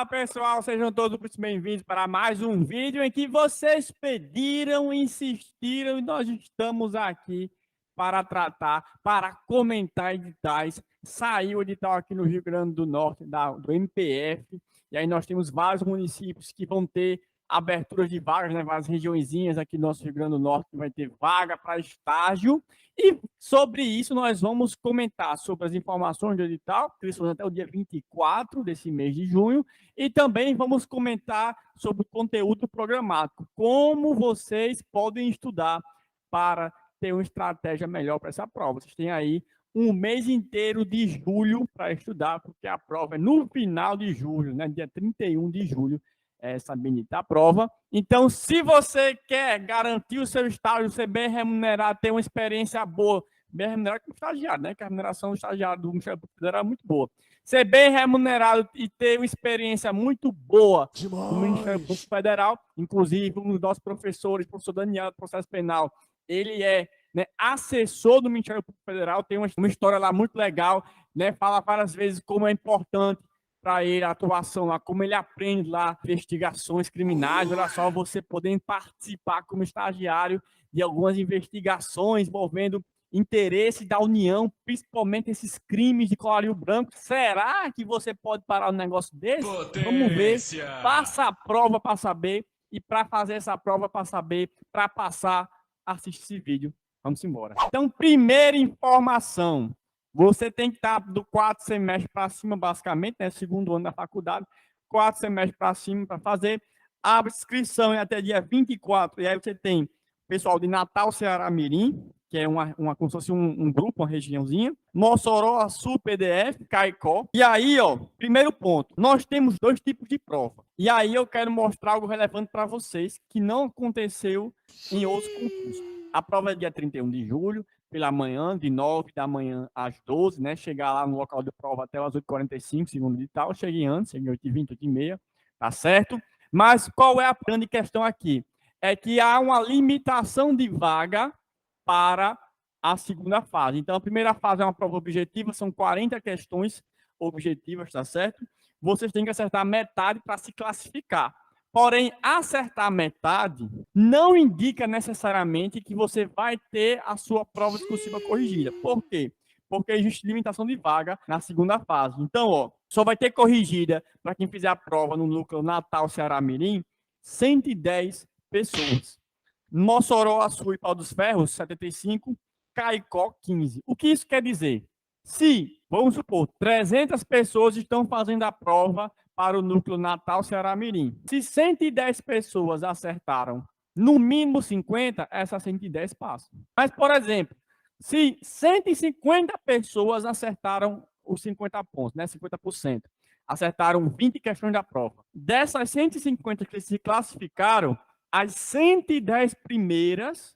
Fala pessoal, sejam todos bem-vindos para mais um vídeo em que vocês pediram, insistiram e nós estamos aqui para tratar, para comentar editais. Saiu o edital aqui no Rio Grande do Norte, do MPF, e aí nós temos vários municípios que vão ter aberturas de vagas, né? Várias regiõezinhas aqui no nosso Rio Grande do Norte que vai ter vaga para estágio. E sobre isso nós vamos comentar sobre as informações do edital, que eles foram até o dia 24 desse mês de junho, e também vamos comentar sobre o conteúdo programático, como vocês podem estudar para ter uma estratégia melhor para essa prova. Vocês têm aí um mês inteiro de julho para estudar, porque a prova é no final de julho, né? Dia 31 de julho, essa bendita prova. Então, se você quer garantir o seu estágio, ser bem remunerado, ter uma experiência boa, bem remunerado como estagiário, né? Que a remuneração do estagiário do Ministério Público Federal é muito boa. Ser bem remunerado e ter uma experiência muito boa no Ministério Público Federal, inclusive um dos nossos professores, o professor Daniel, do processo penal, ele é, né, assessor do Ministério Público Federal, tem uma história lá muito legal, né? Fala várias vezes como é importante para ele a atuação lá, como ele aprende lá investigações criminais. Olha só, você podendo participar como estagiário de algumas investigações envolvendo interesse da União, principalmente esses crimes de colarinho branco. Será que você pode parar um negócio desse? Potência. Vamos ver. Passa a prova para saber. E para fazer essa prova para saber, para passar, assiste esse vídeo. Vamos embora. Então, primeira informação. Você tem que estar do 4 semestres para cima, basicamente, né? Segundo ano da faculdade, 4 semestres para cima para fazer. A inscrição é até dia 24. E aí você tem pessoal de Natal, Ceará, Mirim, que é como se fosse um grupo, uma regiãozinha. Mossoró, Açu, PDF, Caicó. E aí, ó, primeiro ponto, nós temos dois tipos de prova. E aí eu quero mostrar algo relevante para vocês que não aconteceu em outros concursos. A prova é dia 31 de julho, pela manhã, de 9 da manhã às 12, né? Chegar lá no local de prova até as 8h45, segundo o edital. Cheguei antes, cheguei 8h20, 8h30, tá certo? Mas qual é a grande questão aqui? É que há uma limitação de vaga para a segunda fase. Então, a primeira fase é uma prova objetiva, são 40 questões objetivas, tá certo? Vocês têm que acertar metade para se classificar. Porém, acertar metade não indica necessariamente que você vai ter a sua prova discursiva corrigida. Por quê? Porque existe limitação de vaga na segunda fase. Então, ó, só vai ter corrigida para quem fizer a prova no núcleo Natal, Ceará, Mirim, 110 pessoas. Mossoró, Açu e Pau dos Ferros, 75, Caicó, 15. O que isso quer dizer? Se, vamos supor, 300 pessoas estão fazendo a prova para o núcleo Natal, Ceará, Mirim. Se 110 pessoas acertaram no mínimo 50, essas 110 passam. Mas, por exemplo, se 150 pessoas acertaram os 50 pontos, né, 50%, acertaram 20 questões da prova. Dessas 150 que se classificaram, as 110 primeiras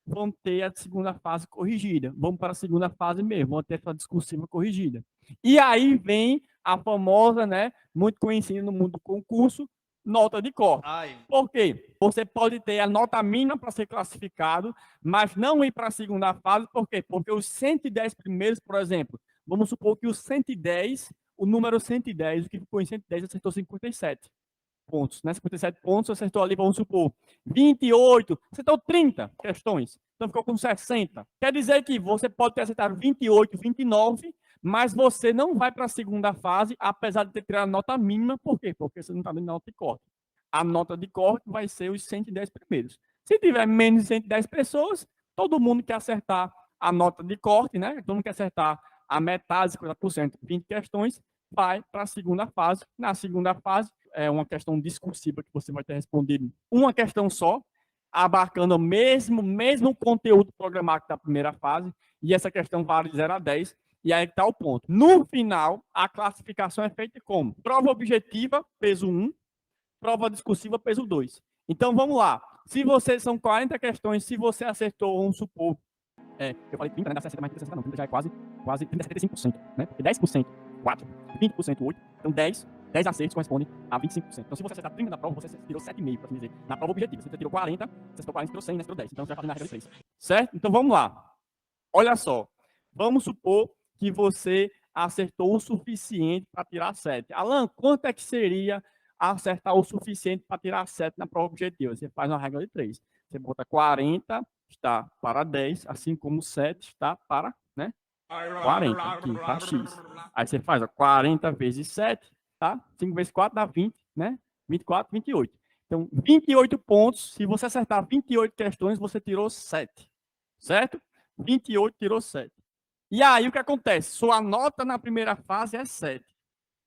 vão ter a segunda fase corrigida. Vamos para a segunda fase mesmo, vão ter a discursiva corrigida. E aí vem a famosa, né, muito conhecida no mundo do concurso, nota de corte. Por quê? Você pode ter a nota mínima para ser classificado, mas não ir para a segunda fase. Por quê? Porque os 110 primeiros, por exemplo, vamos supor que os 110, o número 110, o que ficou em 110 acertou 57 pontos, né? 57 pontos, acertou ali, vamos supor, 28, acertou 30 questões, então ficou com 60. Quer dizer que você pode ter acertado 28, 29, mas você não vai para a segunda fase, apesar de ter tirado a nota mínima. Por quê? Porque você não está dando nota de corte. A nota de corte vai ser os 110 primeiros. Se tiver menos de 110 pessoas, todo mundo quer acertar a nota de corte, né? Todo mundo quer acertar a metade, 50%, 20 questões, vai para a segunda fase. Na segunda fase, é uma questão discursiva que você vai ter respondido uma questão só, abarcando o mesmo conteúdo programático da primeira fase, e essa questão vale de 0 a 10, e aí está o ponto. No final, a classificação é feita como? Prova objetiva, peso 1, prova discursiva, peso 2. Então, vamos lá. Se você, são 40 questões, se você acertou, vamos supor, eu falei 30, né? Dá 60 mais 30, 60 não, 30 já é quase 30, 75%, né? Porque 10%, 4, 20%, 8, então 10 acertos correspondem a 25%. Então, se você acertar 30 na prova, você tirou 7,5, para assim dizer. Na prova objetiva, você tirou 40, você acertou 40, tirou 100, né? Tirou 10. Então, você vai fazer na regra de 3. Certo? Então, vamos lá. Olha só. Vamos supor que você acertou o suficiente para tirar 7. Alan, quanto é que seria acertar o suficiente para tirar 7 na prova objetiva? Você faz uma regra de 3. Você bota 40, está para 10, assim como 7 está para, né, 40, aqui, tá X. Aí você faz, ó, 40 vezes 7, tá? 5 vezes 4 dá 20, né? 24, 28. Então, 28 pontos. Se você acertar 28 questões, você tirou 7. Certo? 28 tirou 7. E aí, o que acontece? Sua nota na primeira fase é 7.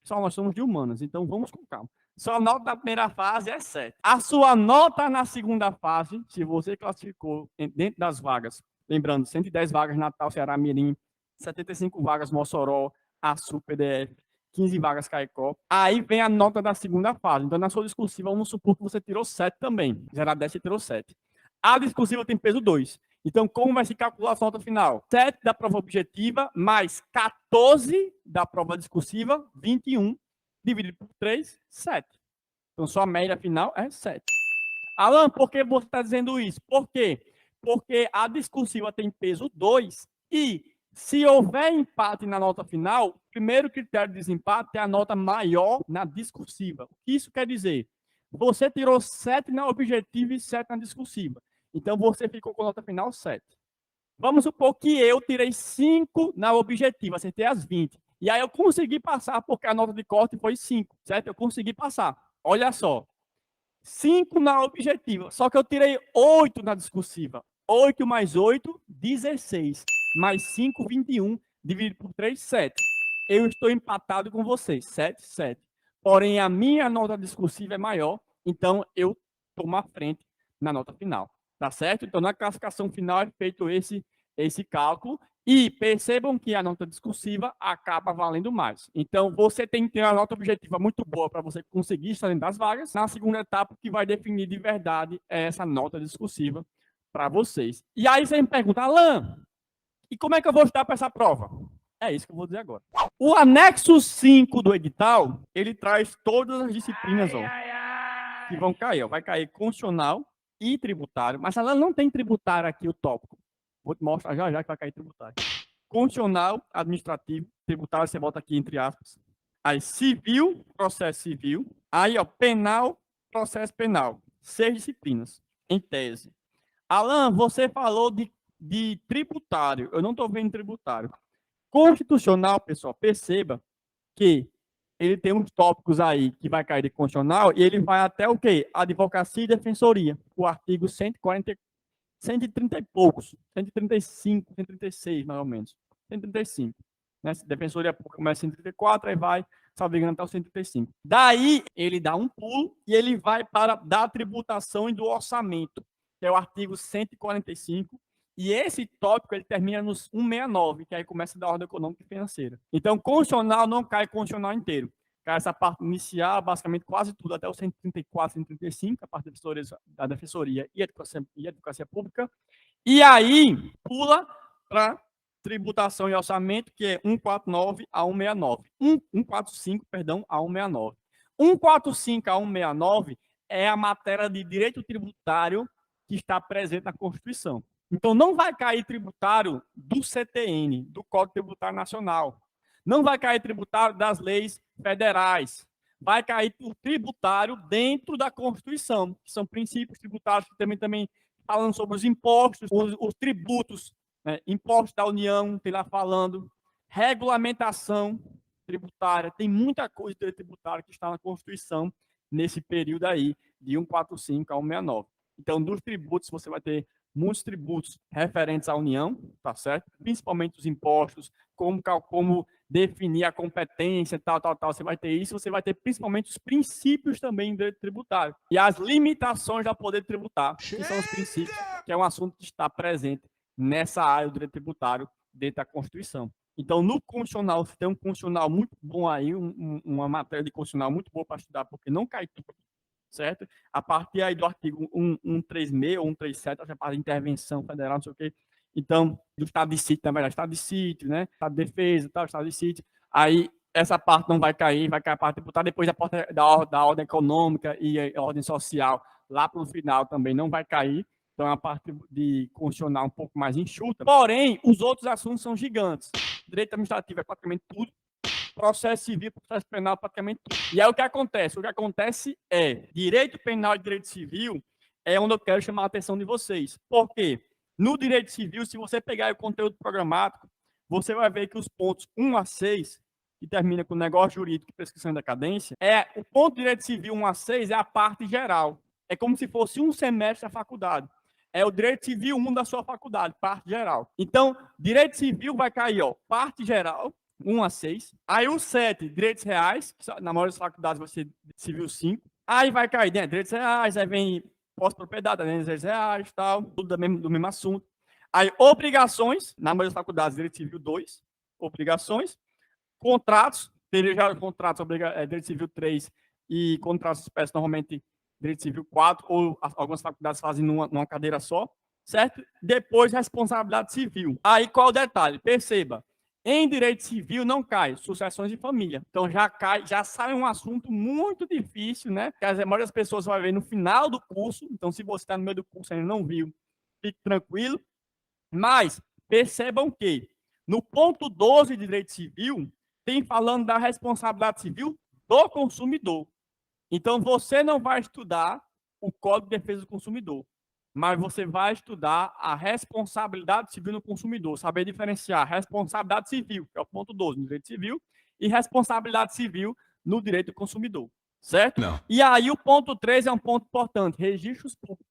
Só nós somos de humanas, então vamos com calma. Sua nota na primeira fase é 7. A sua nota na segunda fase, se você classificou dentro das vagas, lembrando, 110 vagas Natal, Ceará, Mirim, 75 vagas Mossoró, Açu, PDF, 15 vagas Caicó. Aí vem a nota da segunda fase. Então, na sua discursiva, vamos supor que você tirou 7 também. 0 a 10 você tirou 7. A discursiva tem peso 2. Então, como vai se calcular a sua nota final? 7 da prova objetiva mais 14 da prova discursiva, 21, dividido por 3, 7. Então, sua média final é 7. Alan, por que você está dizendo isso? Por quê? Porque a discursiva tem peso 2 e, se houver empate na nota final, o primeiro critério de desempate é a nota maior na discursiva. O que isso quer dizer? Você tirou 7 na objetiva e 7 na discursiva. Então, você ficou com nota final 7. Vamos supor que eu tirei 5 na objetiva, acertei as 20. E aí eu consegui passar, porque a nota de corte foi 5, certo? Eu consegui passar. Olha só. 5 na objetiva, só que eu tirei 8 na discursiva. 8 mais 8, 16. Mais 5, 21. Dividido por 3, 7. Eu estou empatado com vocês, 7, 7. Porém, a minha nota discursiva é maior, então eu tomo a frente na nota final. Tá certo? Então, na classificação final é feito esse cálculo. E percebam que a nota discursiva acaba valendo mais. Então, você tem que ter uma nota objetiva muito boa para você conseguir estar dentro das vagas. Na segunda etapa, o que vai definir de verdade é essa nota discursiva para vocês. E aí você me pergunta, Alan, e como é que eu vou estudar para essa prova? É isso que eu vou dizer agora. O anexo 5 do edital, ele traz todas as disciplinas, ó, que vão cair. Ó. Vai cair constitucional e tributário. Mas ela não tem tributário aqui, o tópico. Vou te mostrar já já que vai cair tributário. Constitucional, administrativo, tributário, você bota aqui entre aspas. Aí, civil, processo civil. Aí, ó, penal, processo penal. 6 disciplinas, em tese. Alan, você falou de tributário. Eu não estou vendo tributário. Constitucional, pessoal, perceba que ele tem uns tópicos aí que vai cair de constitucional e ele vai até o quê? Advocacia e defensoria. O artigo 140, 130 e poucos, 135, 136, mais ou menos. 135. Né? Defensoria Pública começa em 134, aí vai, salvo engano, até o 135. Daí, ele dá um pulo e ele vai para da tributação e do orçamento, que é o artigo 145. E esse tópico, ele termina nos 169, que aí começa da ordem econômica e financeira. Então, constitucional não cai constitucional inteiro. Cai essa parte inicial, basicamente quase tudo, até o 134, 135, a parte da defensoria e advocacia pública. E aí, pula para tributação e orçamento, que é 149 a 169. 145, perdão, a 169. 145 a 169 é a matéria de direito tributário que está presente na Constituição. Então, não vai cair tributário do CTN, do Código Tributário Nacional. Não vai cair tributário das leis federais. Vai cair o tributário dentro da Constituição, que são princípios tributários que também falando sobre os impostos, os tributos, né? Impostos da União, tem lá falando, regulamentação tributária, tem muita coisa de tributário que está na Constituição nesse período aí, de 145 a 169. Então, dos tributos, você vai ter muitos tributos referentes à União, tá certo? Principalmente os impostos, como definir a competência, tal. Você vai ter isso, você vai ter principalmente os princípios também do direito tributário. E as limitações do poder tributar, que são os princípios, que é um assunto que está presente nessa área do direito tributário dentro da Constituição. Então, no constitucional, você tem um constitucional muito bom aí, uma matéria de constitucional muito boa para estudar, porque não cai tudo, certo? A partir aí do artigo 136 ou 137, essa parte de intervenção federal, não sei o quê. Então, do estado de sítio, na verdade, estado de sítio, né? Estado de defesa, tal, estado de sítio. Aí, essa parte não vai cair a parte tributária, depois a parte da ordem econômica e a ordem social, lá para o final também não vai cair. Então, é uma parte de constitucional um pouco mais enxuta. Porém, os outros assuntos são gigantes. Direito administrativo é praticamente tudo. processo civil, processo penal, praticamente tudo. E aí o que acontece? O que acontece é, direito penal e direito civil é onde eu quero chamar a atenção de vocês. Por quê? No direito civil, se você pegar o conteúdo programático, você vai ver que os pontos 1 a 6, que termina com negócio jurídico e prescrição e decadência, o ponto de direito civil 1 a 6 é a parte geral. É como se fosse um semestre da faculdade. É o direito civil 1 da sua faculdade, parte geral. Então, direito civil vai cair, ó, parte geral, 1 a 6. Aí o 7, direitos reais, que na maioria das faculdades vai ser civil 5. Aí vai cair, né, direitos reais, aí vem pós-propriedade, né, direitos reais, tal, tudo do mesmo assunto. Aí obrigações, na maioria das faculdades, direito civil 2, obrigações. Contratos, teria já contratos, direito civil 3 e contratos espécies, normalmente direito civil 4, ou algumas faculdades fazem numa cadeira só, certo? Depois, responsabilidade civil. Aí, qual o detalhe? Perceba, em direito civil não cai sucessões de família. Então, já sai um assunto muito difícil, né? Que a maioria das pessoas vai ver no final do curso. Então, se você está no meio do curso e ainda não viu, fique tranquilo. Mas, percebam que, no ponto 12 de direito civil, tem falando da responsabilidade civil do consumidor. Então, você não vai estudar o Código de Defesa do Consumidor, mas você vai estudar a responsabilidade civil do consumidor, saber diferenciar responsabilidade civil, que é o ponto 12 no direito civil, e responsabilidade civil no direito do consumidor, certo? Não. E aí o ponto 3 é um ponto importante, registros públicos.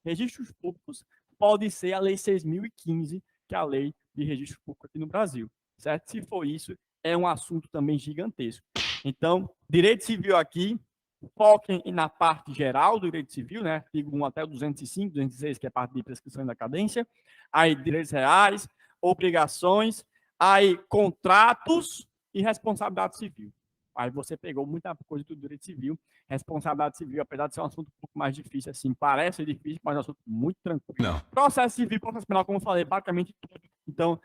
Registros públicos pode ser a Lei 6.015, que é a lei de registro público aqui no Brasil, certo? Se for isso, é um assunto também gigantesco. Então, direito civil aqui, foquem na parte geral do direito civil, né? Artigo 1 até o 205, 206, que é a parte de prescrição e decadência. Aí, direitos reais, obrigações, aí, contratos e responsabilidade civil. Aí você pegou muita coisa do direito civil. Responsabilidade civil, apesar de ser um assunto um pouco mais difícil, assim, parece difícil, mas é um assunto muito tranquilo. Não. Processo civil, processo penal, como eu falei, basicamente tudo. Então,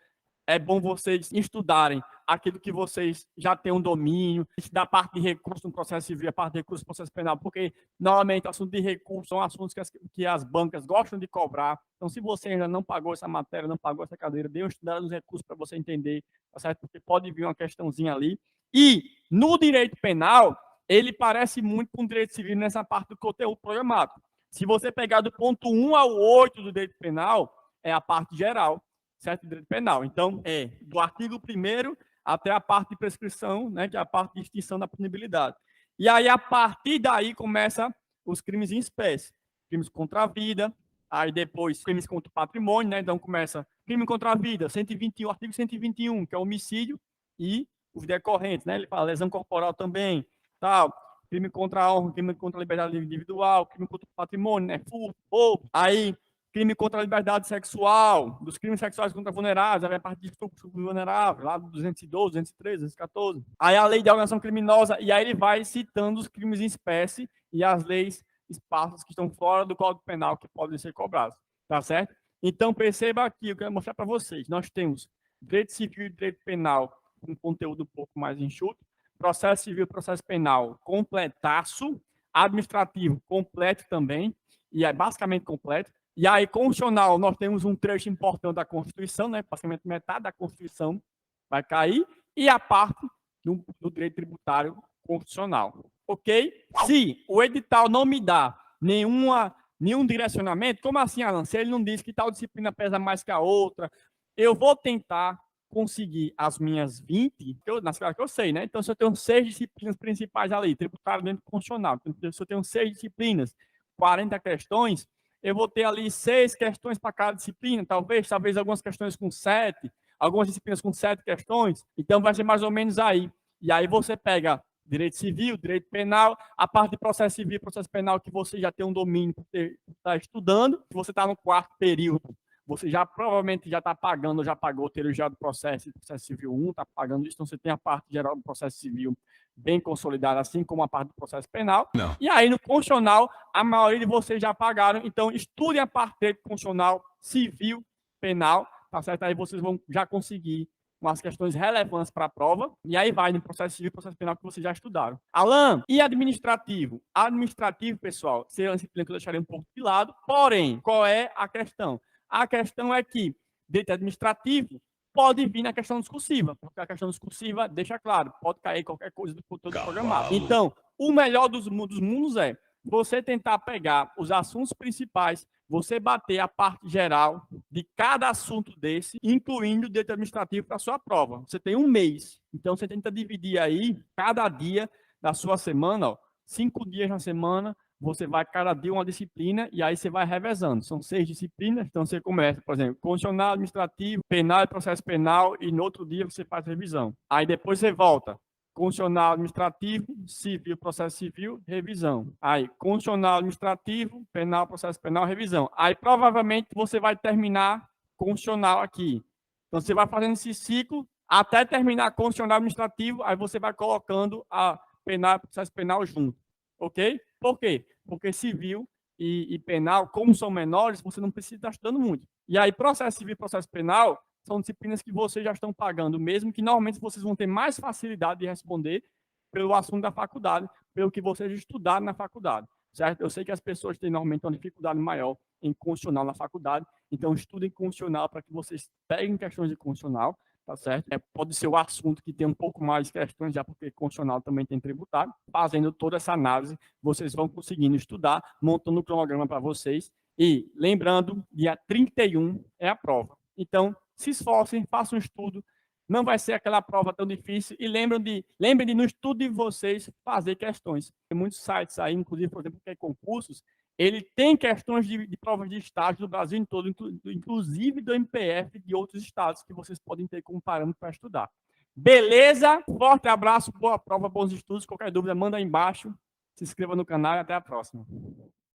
é bom vocês estudarem aquilo que vocês já têm um domínio, da parte de recurso no processo civil, a parte de recurso no processo penal, porque normalmente assuntos de recurso são assuntos que as bancas gostam de cobrar. Então, se você ainda não pagou essa matéria, não pagou essa cadeira, dê uma estudada nos recursos para você entender, tá certo? Porque pode vir uma questãozinha ali. E no direito penal, ele parece muito com o direito civil nessa parte do conteúdo programático. Se você pegar do ponto 1 ao 8 do direito penal, é a parte geral, certo? Direito penal. Então, do artigo 1º até a parte de prescrição, né, que é a parte de extinção da punibilidade. E aí, a partir daí, começa os crimes em espécie. Crimes contra a vida, aí depois crimes contra o patrimônio, né? Então, começa crime contra a vida, 121, artigo 121, que é homicídio, e os decorrentes, né? Ele fala lesão corporal também, tal, crime contra a honra, crime contra a liberdade individual, crime contra o patrimônio, né? Furto, roubo. Aí, crime contra a liberdade sexual, dos crimes sexuais contra vulneráveis, aí a parte de estupro vulnerável, lá do 212, 213, 214. Aí a lei de organização criminosa, e aí ele vai citando os crimes em espécie e as leis espaços que estão fora do Código Penal que podem ser cobrados, tá certo? Então, perceba aqui, eu quero mostrar para vocês, nós temos direito civil e direito penal com conteúdo um pouco mais enxuto, processo civil e processo penal completaço, administrativo completo também, e é basicamente completo. E aí, constitucional, nós temos um trecho importante da Constituição, né? Basicamente metade da Constituição vai cair, e a parte do direito tributário constitucional. Ok? Se o edital não me dá nenhum direcionamento, como assim, Alan? Se ele não diz que tal disciplina pesa mais que a outra, eu vou tentar conseguir as minhas 20, nas que eu sei, né? Então, se eu tenho 6 disciplinas principais ali, tributário dentro constitucional, então, se eu tenho 6 disciplinas, 40 questões, eu vou ter ali 6 questões para cada disciplina, talvez algumas questões com 7, algumas disciplinas com 7 questões, então vai ser mais ou menos aí. E aí você pega direito civil, direito penal, a parte de processo civil e processo penal que você já tem um domínio por estar estudando, se você está no 4º período, você já provavelmente já está pagando, já pagou o termo do processo civil 1, está pagando isso, então você tem a parte geral do processo civil bem consolidada, assim como a parte do processo penal. Não. E aí, no constitucional, a maioria de vocês já pagaram, então estudem a parte constitucional, civil, penal, tá certo? Aí vocês vão já conseguir umas questões relevantes para a prova, e aí vai no processo civil e processo penal que vocês já estudaram. Alan, e administrativo? Administrativo, pessoal, seria uma disciplina que eu deixaria um pouco de lado, porém, qual é a questão? A questão é que, direito administrativo, pode vir na questão discursiva, porque a questão discursiva deixa claro, pode cair qualquer coisa do conteúdo programado. Então, o melhor dos mundos é você tentar pegar os assuntos principais, você bater a parte geral de cada assunto desse, incluindo o direito administrativo para a sua prova. Você tem um mês, então você tenta dividir aí cada dia da sua semana, 5 dias na semana, você vai cada dia uma disciplina e aí você vai revezando. São 6 disciplinas, então você começa, por exemplo, constitucional, administrativo, penal e processo penal, e no outro dia você faz revisão. Aí depois você volta. Constitucional, administrativo, civil, processo civil, revisão. Aí, constitucional, administrativo, penal, processo penal, revisão. Aí, provavelmente, você vai terminar constitucional aqui. Então, você vai fazendo esse ciclo até terminar constitucional administrativo, aí você vai colocando a penal e processo penal junto. Ok? Por quê? Porque civil e penal, como são menores, você não precisa estar estudando muito. E aí, processo civil e processo penal são disciplinas que vocês já estão pagando mesmo, que normalmente vocês vão ter mais facilidade de responder pelo assunto da faculdade, pelo que vocês estudaram na faculdade, certo? Eu sei que as pessoas têm normalmente uma dificuldade maior em constitucional na faculdade, então estudem constitucional para que vocês peguem questões de constitucional, tá certo? Pode ser o assunto que tem um pouco mais de questões, já porque constitucional também tem tributário. Fazendo toda essa análise, vocês vão conseguindo estudar, montando o cronograma para vocês. E lembrando, dia 31 é a prova. Então, se esforcem, façam um estudo, não vai ser aquela prova tão difícil, e lembrem de no estudo de vocês fazer questões. Tem muitos sites aí, inclusive, por exemplo, que é concursos, ele tem questões de provas de estágio do Brasil todo, inclusive do MPF de outros estados, que vocês podem ter como parâmetro para estudar. Beleza? Forte abraço, boa prova, bons estudos. Qualquer dúvida, manda aí embaixo. Se inscreva no canal e até a próxima.